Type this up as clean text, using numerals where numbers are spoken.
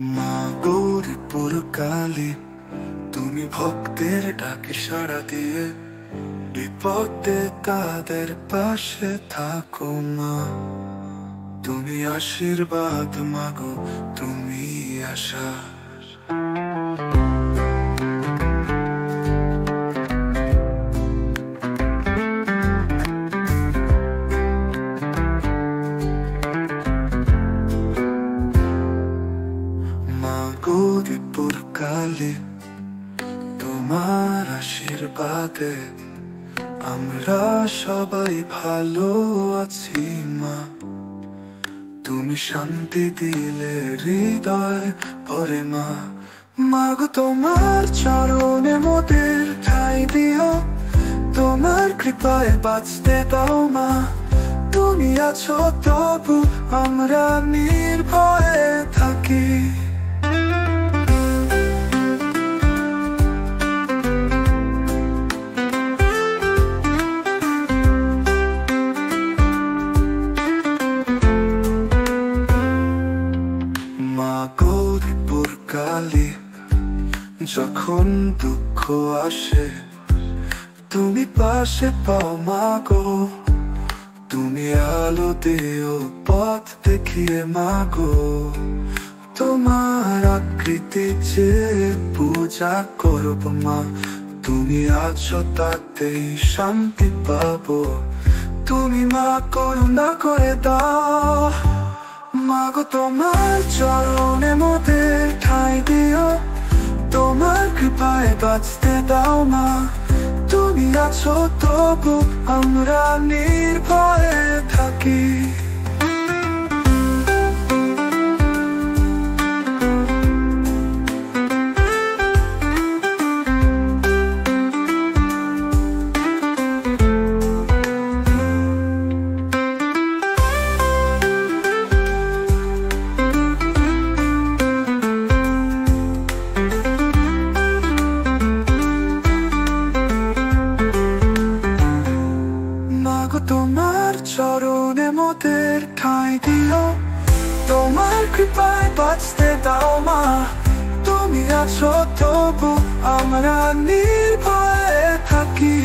মা গৌরীপুর কালী, তুমি ভক্তের ডাকে সাড়া দিয়ে বিপদে তাদের পাশে থাকো মা। তুমি আশীর্বাদ মাগো, তুমি আশা। মা গৌরীপুর কালী, তোমার আশীর্বাদে আমরা সবাই ভালো আছি মা। তুমি শান্তি দিলে হৃদয় ভরে মা। মাগো তোমার চরণে মোদের ঠাঁই দিও, তোমার কৃপায় বাঁচতে দাও মা। তুমি আছো তবু আমরা নির্ভয়ে থাকি। মা গৌরীপুর কালী, যখন দুঃখ আসে তুমি পাশে পাও মাগো। তুমি আলো দিও পথ দেখিয়ে মাগো। তোমার আকৃতি যে পূজা করব মা। তুমি আছো তাতেই শান্তি পাবো। তুমি মা করুণা করে দাও। মাগো তোমার চরণে মোদের ঠাঁই দিও, তোমার কৃপায় বাঁচতে দাও মা। তুমি আছো তবু আমরা নির্ভয়ে থাকি। তোমার চরণে মোদের ঠাঁই দিও, তোমার কৃপায় বাঁচতে দাও মা। তুমি আছো তবু আমরা নির্ভয়ে থাকি।